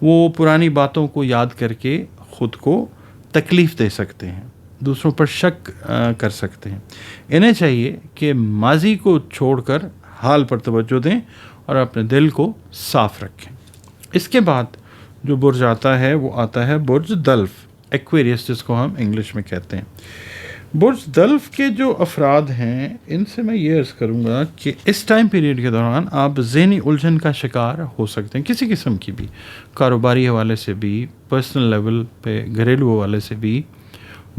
وہ پرانی باتوں کو یاد کر کے خود کو تکلیف دے سکتے ہیں، دوسروں پر شک کر سکتے ہیں۔ انہیں چاہیے کہ ماضی کو چھوڑ کر حال پر توجہ دیں اور اپنے دل کو صاف رکھیں۔ اس کے بعد جو برج آتا ہے وہ آتا ہے برج دلف، ایکویریس جس کو ہم انگلش میں کہتے ہیں۔ برج دلف کے جو افراد ہیں ان سے میں یہ عرض کروں گا کہ اس ٹائم پیریڈ کے دوران آپ ذہنی الجھن کا شکار ہو سکتے ہیں، کسی قسم کی بھی، کاروباری حوالے سے بھی، پرسنل لیول پہ گھریلو حوالے سے بھی،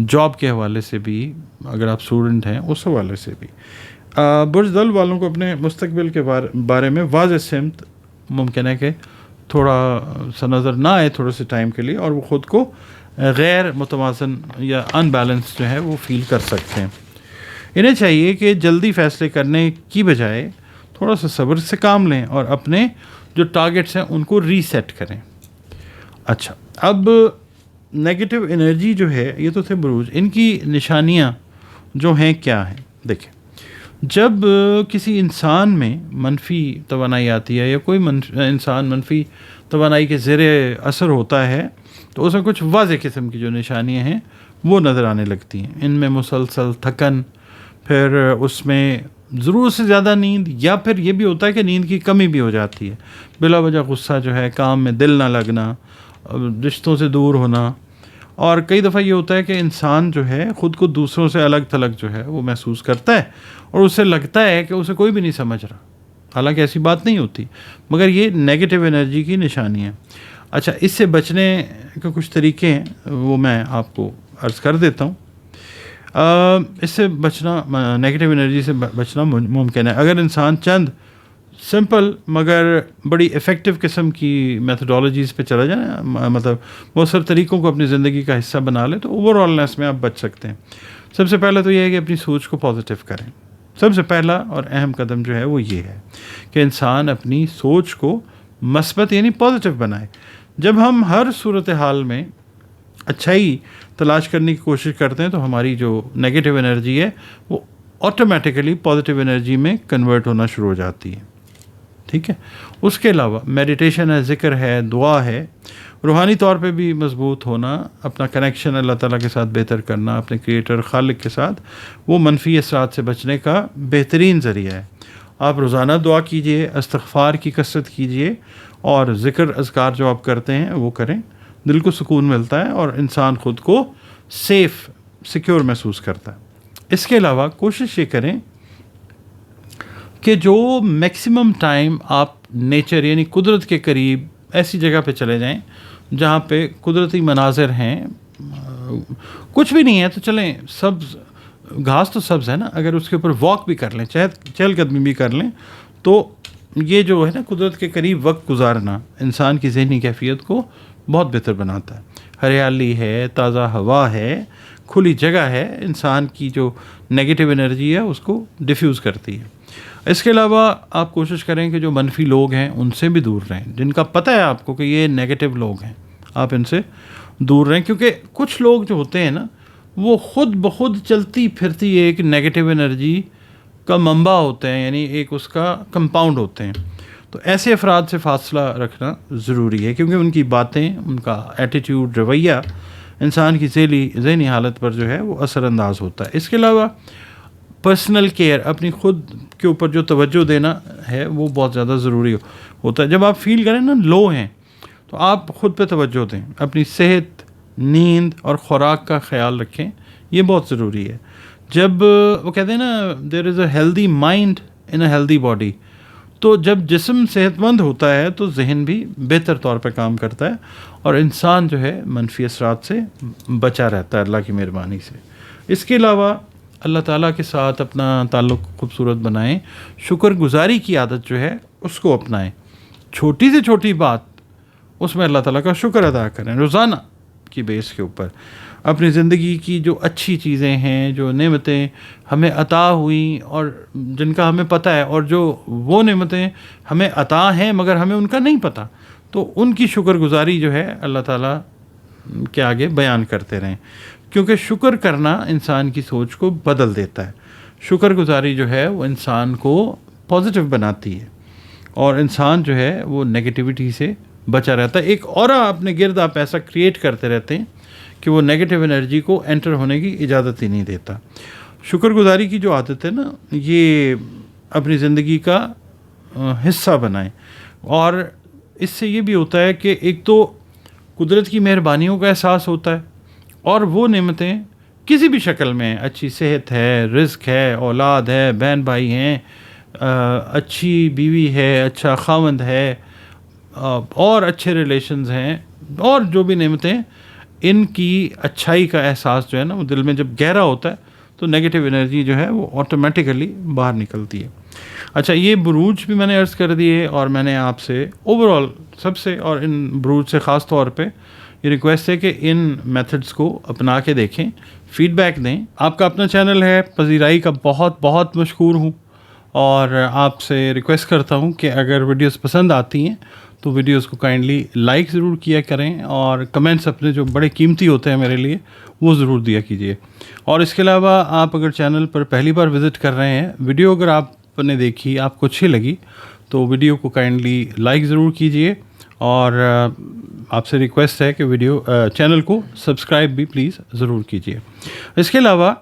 جاب کے حوالے سے بھی، اگر آپ اسٹوڈنٹ ہیں اس حوالے سے بھی۔ برج دل والوں کو اپنے مستقبل کے بارے میں واضح سمت ممکن ہے کہ تھوڑا سا نظر نہ آئے تھوڑے سے ٹائم کے لیے، اور وہ خود کو غیر متوازن یا ان بیلنس جو ہے وہ فیل کر سکتے ہیں۔ انہیں چاہیے کہ جلدی فیصلے کرنے کی بجائے تھوڑا سا صبر سے کام لیں اور اپنے جو ٹارگٹس ہیں ان کو ریسیٹ کریں۔ اچھا، اب نیگیٹو انرجی جو ہے، یہ تو تھے بروج، ان کی نشانیاں جو ہیں کیا ہیں؟ دیکھیں، جب کسی انسان میں منفی توانائی آتی ہے یا کوئی انسان منفی توانائی کے زیر اثر ہوتا ہے تو اس میں کچھ واضح قسم کی جو نشانیاں ہیں وہ نظر آنے لگتی ہیں۔ ان میں مسلسل تھکن، پھر اس میں ضرورت سے زیادہ نیند، یا پھر یہ بھی ہوتا ہے کہ نیند کی کمی بھی ہو جاتی ہے، بلا وجہ غصہ جو ہے، کام میں دل نہ لگنا، رشتوں سے دور ہونا، اور کئی دفعہ یہ ہوتا ہے کہ انسان جو ہے خود کو دوسروں سے الگ تھلگ جو ہے وہ محسوس کرتا ہے اور اسے لگتا ہے کہ اسے کوئی بھی نہیں سمجھ رہا، حالانکہ ایسی بات نہیں ہوتی، مگر یہ نیگیٹو انرجی کی نشانی ہے۔ اچھا، اس سے بچنے کے کچھ طریقے ہیں، وہ میں آپ کو عرض کر دیتا ہوں۔ اس سے بچنا، نیگیٹو انرجی سے بچنا ممکن ہے اگر انسان چند سمپل مگر بڑی افیکٹو قسم کی میتھڈالوجیز پہ چلا جائے، مطلب بہت سارے طریقوں کو اپنی زندگی کا حصہ بنا لے، تو اوور آلنیس میں آپ بچ سکتے ہیں۔ سب سے پہلے تو یہ ہے کہ اپنی سوچ کو پازیٹیو کریں۔ سب سے پہلا اور اہم قدم جو ہے وہ یہ ہے کہ انسان اپنی سوچ کو مثبت یعنی پازیٹیو بنائے۔ جب ہم ہر صورتحال میں اچھائی تلاش کرنے کی کوشش کرتے ہیں تو ہماری جو نیگیٹو انرجی ہے وہ آٹومیٹیکلی پازیٹیو انرجی میں کنورٹ ہونا شروع ہو جاتی ہے، ٹھیک ہے۔ اس کے علاوہ میڈیٹیشن ہے، ذکر ہے، دعا ہے، روحانی طور پہ بھی مضبوط ہونا، اپنا کنیکشن اللہ تعالیٰ کے ساتھ بہتر کرنا، اپنے کریٹر خالق کے ساتھ، وہ منفی اثرات سے بچنے کا بہترین ذریعہ ہے۔ آپ روزانہ دعا کیجئے، استغفار کی کثرت کیجئے، اور ذکر اذکار جو آپ کرتے ہیں وہ کریں، دل کو سکون ملتا ہے اور انسان خود کو سیف، سیکیور محسوس کرتا ہے۔ اس کے علاوہ کوشش یہ کریں کہ جو میکسیمم ٹائم آپ نیچر یعنی قدرت کے قریب ایسی جگہ پہ چلے جائیں جہاں پہ قدرتی مناظر ہیں، کچھ بھی نہیں ہے تو چلیں، سبز گھاس تو سبز ہے نا، اگر اس کے اوپر واک بھی کر لیں، چہل قدمی بھی کر لیں، تو یہ جو ہے نا قدرت کے قریب وقت گزارنا انسان کی ذہنی کیفیت کو بہت بہتر بناتا ہے۔ ہریالی ہے، تازہ ہوا ہے، کھلی جگہ ہے، انسان کی جو نیگیٹو انرجی ہے اس کو ڈیفیوز کرتی ہے۔ اس کے علاوہ آپ کوشش کریں کہ جو منفی لوگ ہیں ان سے بھی دور رہیں، جن کا پتہ ہے آپ کو کہ یہ نیگیٹو لوگ ہیں، آپ ان سے دور رہیں، کیونکہ کچھ لوگ جو ہوتے ہیں نا وہ خود بخود چلتی پھرتی ایک نیگیٹو انرجی کا منبع ہوتے ہیں، یعنی ایک اس کا کمپاؤنڈ ہوتے ہیں۔ تو ایسے افراد سے فاصلہ رکھنا ضروری ہے، کیونکہ ان کی باتیں، ان کا ایٹیٹیوڈ، رویہ انسان کی ذہنی حالت پر جو ہے وہ اثر انداز ہوتا ہے۔ اس کے علاوہ پرسنل کیئر، اپنی خود کے اوپر جو توجہ دینا ہے وہ بہت زیادہ ضروری ہوتا ہے۔ جب آپ فیل کریں نا لو ہیں تو آپ خود پہ توجہ دیں، اپنی صحت، نیند اور خوراک کا خیال رکھیں، یہ بہت ضروری ہے۔ جب وہ کہتے ہیں نا there is a healthy mind in a healthy body, تو جب جسم صحت مند ہوتا ہے تو ذہن بھی بہتر طور پہ کام کرتا ہے اور انسان جو ہے منفی اثرات سے بچا رہتا ہے اللہ کی مہربانی سے۔ اس کے علاوہ اللہ تعالیٰ کے ساتھ اپنا تعلق خوبصورت بنائیں، شکر گزاری کی عادت جو ہے اس کو اپنائیں، چھوٹی سے چھوٹی بات اس میں اللہ تعالیٰ کا شکر ادا کریں روزانہ کی بیس کے اوپر۔ اپنی زندگی کی جو اچھی چیزیں ہیں، جو نعمتیں ہمیں عطا ہوئیں اور جن کا ہمیں پتہ ہے، اور جو وہ نعمتیں ہمیں عطا ہیں مگر ہمیں ان کا نہیں پتہ، تو ان کی شکر گزاری جو ہے اللہ تعالیٰ کے آگے بیان کرتے رہیں، کیونکہ شکر کرنا انسان کی سوچ کو بدل دیتا ہے۔ شکر گزاری جو ہے وہ انسان کو پازیٹیو بناتی ہے اور انسان جو ہے وہ نیگیٹیوٹی سے بچا رہتا ہے. ایک اورا اپنے گرد آپ ایسا کریٹ کرتے رہتے ہیں کہ وہ نیگیٹو انرجی کو انٹر ہونے کی اجازت ہی نہیں دیتا. شکر گزاری کی جو عادت ہے نا یہ اپنی زندگی کا حصہ بنائیں. اور اس سے یہ بھی ہوتا ہے کہ ایک تو قدرت کی مہربانیوں کا احساس ہوتا ہے, اور وہ نعمتیں کسی بھی شکل میں, اچھی صحت ہے, رزق ہے, اولاد ہے, بہن بھائی ہیں, اچھی بیوی ہے, اچھا خاوند ہے, اور اچھے ریلیشنز ہیں, اور جو بھی نعمتیں, ان کی اچھائی کا احساس جو ہے نا وہ دل میں جب گہرا ہوتا ہے تو نیگیٹو انرجی جو ہے وہ آٹومیٹیکلی باہر نکلتی ہے. اچھا, یہ بروج بھی میں نے عرض کر دیے, اور میں نے آپ سے اوور آل سب سے, اور ان بروج سے خاص طور پہ یہ ریکویسٹ ہے کہ ان میتھڈس کو اپنا کے دیکھیں, فیڈ بیک دیں. آپ کا اپنا چینل ہے, پذیرائی کا بہت بہت مشکور ہوں, اور آپ سے ریکویسٹ کرتا ہوں کہ اگر ویڈیوز پسند آتی ہیں تو ویڈیوز کو کائنڈلی لائک ضرور کیا کریں, اور کمنٹس اپنے جو بڑے قیمتی ہوتے ہیں میرے لیے وہ ضرور دیا کیجیے. اور اس کے علاوہ آپ اگر چینل پر پہلی بار وزٹ کر رہے ہیں, ویڈیو اگر آپ نے دیکھی, آپ کو اچھی لگی, تو ویڈیو کو کائنڈلی لائک ضرور کیجیے, اور آپ سے ریکویسٹ ہے کہ چینل کو سبسکرائب بھی پلیز ضرور کیجیے. اس کے علاوہ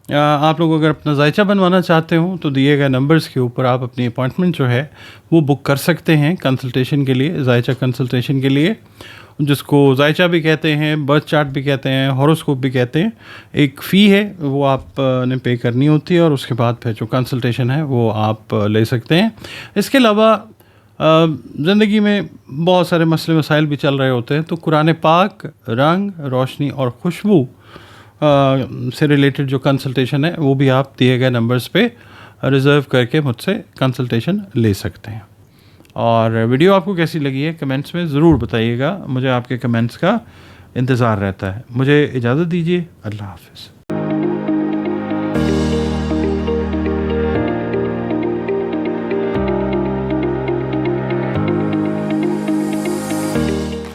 آپ لوگ اگر اپنا ذائچہ بنوانا چاہتے ہوں تو دیے گئے نمبرز کے اوپر آپ اپنی اپوائنٹمنٹ جو ہے وہ بک کر سکتے ہیں کنسلٹیشن کے لیے, ذائچہ کنسلٹیشن کے لیے, جس کو ذائچہ بھی کہتے ہیں, برتھ چارٹ بھی کہتے ہیں, ہاروسکوپ بھی کہتے ہیں. ایک فی ہے وہ آپ نے پے کرنی ہوتی ہے, اور اس کے بعد پھر جو کنسلٹیشن ہے وہ آپ لے سکتے ہیں. اس کے علاوہ زندگی میں بہت سارے مسئلے مسائل بھی چل رہے ہوتے ہیں, تو قرآن پاک, رنگ, روشنی اور خوشبو سے ریلیٹڈ جو کنسلٹیشن ہے وہ بھی آپ دیے گئے نمبرز پہ ریزرو کر کے مجھ سے کنسلٹیشن لے سکتے ہیں. اور ویڈیو آپ کو کیسی لگی ہے کمنٹس میں ضرور بتائیے گا, مجھے آپ کے کمنٹس کا انتظار رہتا ہے. مجھے اجازت دیجیے, اللہ حافظ.